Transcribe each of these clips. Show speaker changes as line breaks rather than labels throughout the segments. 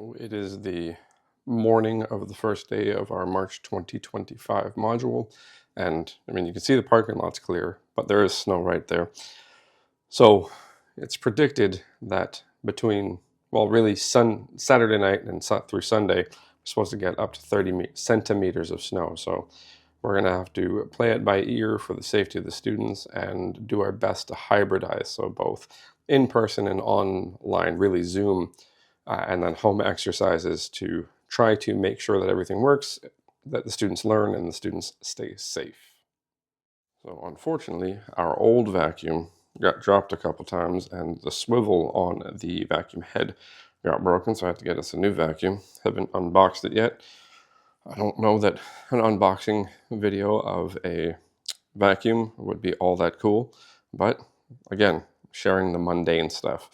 So it is the morning of the first day of our March 2025 module. And I mean, you can see the parking lot's clear, but there is snow right there. So it's predicted that between, well, really Saturday night and through Sunday, we're supposed to get up to 30 centimeters of snow. So we're going to have to play it by ear for the safety of the students and do our best to hybridize. So both in person and online, really Zoom, and then home exercises to try to make sure that everything works, that the students learn and the students stay safe. So unfortunately, our old vacuum got dropped a couple times and the swivel on the vacuum head got broken, so I had to get us a new vacuum. Haven't unboxed it yet. I don't know that an unboxing video of a vacuum would be all that cool, but again, sharing the mundane stuff.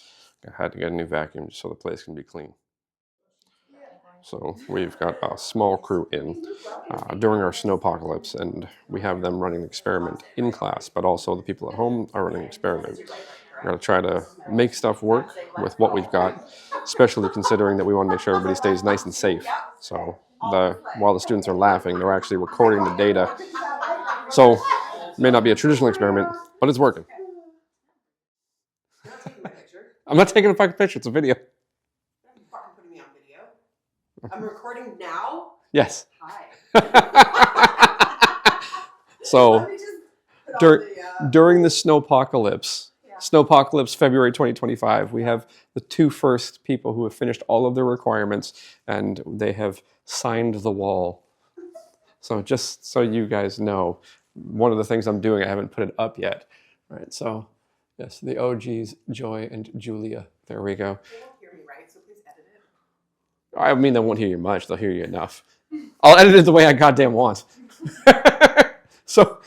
I had to get a new vacuum just so the place can be clean. So we've got a small crew in during our Snowpocalypse, and we have them running an experiment in class, but also the people at home are running an experiment. We're going to try to make stuff work with what we've got, especially considering that we want to make sure everybody stays nice and safe. So while the students are laughing, they're actually recording the data. So it may not be a traditional experiment, but it's working. I'm not taking a fucking picture, it's a video.
You're fucking putting me on video. I'm recording now?
Yes.
Hi.
So during the Snowpocalypse, Snowpocalypse February 2025, we have the two first people who have finished all of their requirements and they have signed the wall. So just so you guys know, one of the things I'm doing, I haven't put it up yet. Right, so yes, the OGs, Joy and Julia. There we go.
They won't hear me, right? So please edit it.
I mean, they won't hear you much. They'll hear you enough. I'll edit it the way I goddamn want. So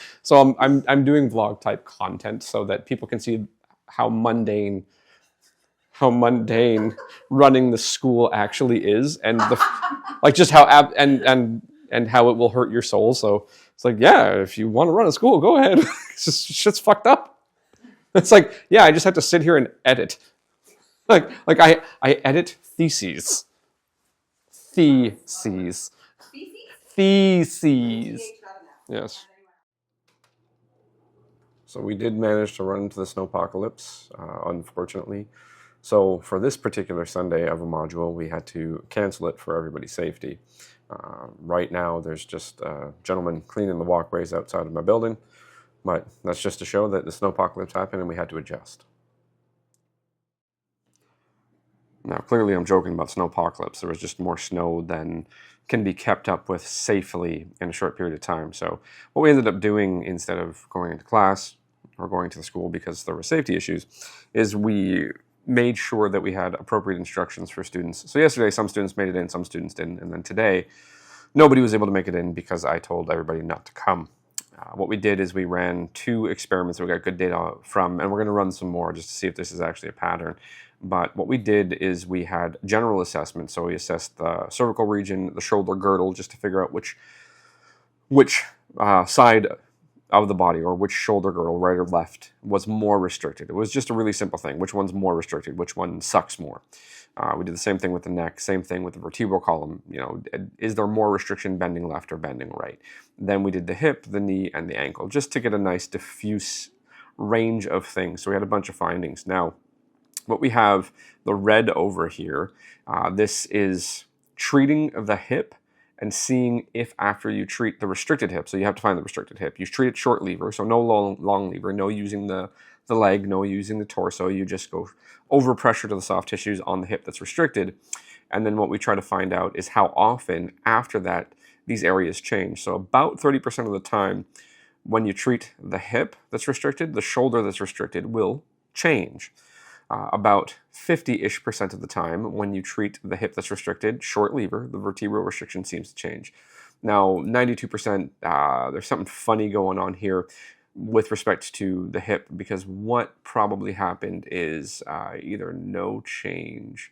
I'm doing vlog type content so that people can see how mundane running the school actually is, and like just how and how it will hurt your soul. So it's like, yeah, if you want to run a school, go ahead. It's just shit's fucked up. It's like, yeah, I just have to sit here and edit. Like I edit theses. Theses. Yes. So we did manage to run into the Snowpocalypse, unfortunately. So for this particular Sunday of a module, we had to cancel it for everybody's safety. Right now, there's just a gentleman cleaning the walkways outside of my building. But that's just to show that the Snowpocalypse happened and we had to adjust. Now, clearly I'm joking about Snowpocalypse. There was just more snow than can be kept up with safely in a short period of time. So what we ended up doing instead of going into class or going to the school because there were safety issues is we made sure that we had appropriate instructions for students. So yesterday, some students made it in, some students didn't. And then today, nobody was able to make it in because I told everybody not to come. What we did is we ran 2 experiments that we got good data from, and we're going to run some more just to see if this is actually a pattern. But what we did is we had general assessment, so we assessed the cervical region, the shoulder girdle, just to figure out which side of the body, or which shoulder girdle, right or left, was more restricted. It was just a really simple thing. Which one's more restricted? Which one sucks more? We did the same thing with the neck, same thing with the vertebral column. You know, is there more restriction bending left or bending right? Then we did the hip, the knee, and the ankle, just to get a nice diffuse range of things. So we had a bunch of findings. Now, what we have, the red over here, this is treating the hip and seeing if after you treat the restricted hip, so you have to find the restricted hip, you treat it short lever, so no long lever, no using the leg, no using the torso, you just go over pressure to the soft tissues on the hip that's restricted. And then what we try to find out is how often after that these areas change. So about 30% of the time when you treat the hip that's restricted, the shoulder that's restricted will change. About 50-ish% of the time when you treat the hip that's restricted, short lever, the vertebral restriction seems to change. Now, 92%, there's something funny going on here with respect to the hip, because what probably happened is either no change.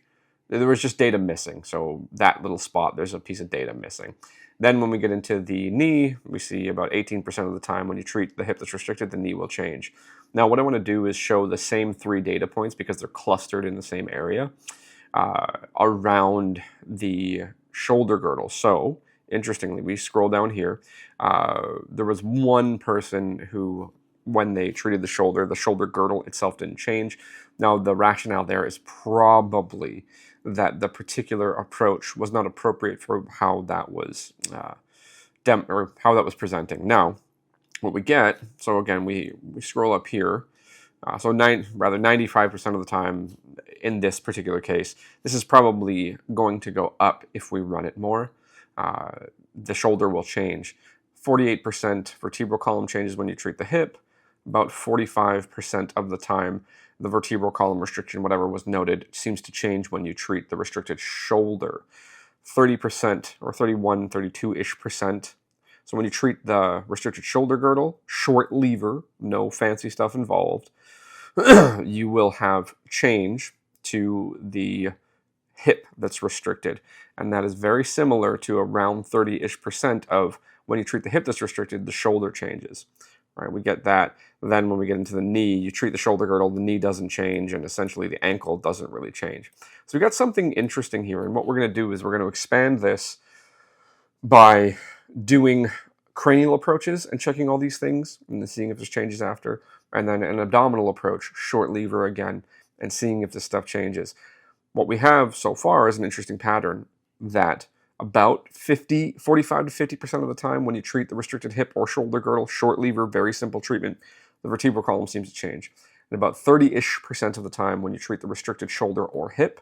There was just data missing. So that little spot, there's a piece of data missing. Then when we get into the knee, we see about 18% of the time when you treat the hip that's restricted, the knee will change. Now what I want to do is show the same 3 data points because they're clustered in the same area. around the shoulder girdle. So, interestingly, we scroll down here. There was one person who, when they treated the shoulder girdle itself didn't change. Now, the rationale there is probably that the particular approach was not appropriate for how that was or how that was presenting. Now, what we get, so again, we scroll up here. So 95% of the time in this particular case, this is probably going to go up if we run it more. The shoulder will change. 48% vertebral column changes when you treat the hip. About 45% of the time, the vertebral column restriction, whatever was noted, seems to change when you treat the restricted shoulder. 30% or 31, 32-ish percent. So when you treat the restricted shoulder girdle, short lever, no fancy stuff involved, you will have change to the hip that's restricted. And that is very similar to around 30-ish percent of when you treat the hip that's restricted, the shoulder changes. Right, we get that. Then when we get into the knee, you treat the shoulder girdle, the knee doesn't change, and essentially the ankle doesn't really change. So we've got something interesting here, and what we're going to do is we're going to expand this by doing cranial approaches and checking all these things and then seeing if there's changes after, and then an abdominal approach, short lever again, and seeing if this stuff changes. What we have so far is an interesting pattern that about 45 to 50% of the time when you treat the restricted hip or shoulder girdle, short lever, very simple treatment, the vertebral column seems to change. And about 30-ish percent of the time when you treat the restricted shoulder or hip,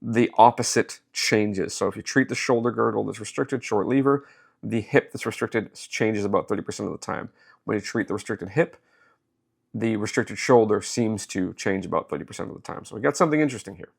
the opposite changes. So if you treat the shoulder girdle that's restricted, short lever, the hip that's restricted changes about 30% of the time. When you treat the restricted hip, the restricted shoulder seems to change about 30% of the time. So we got something interesting here.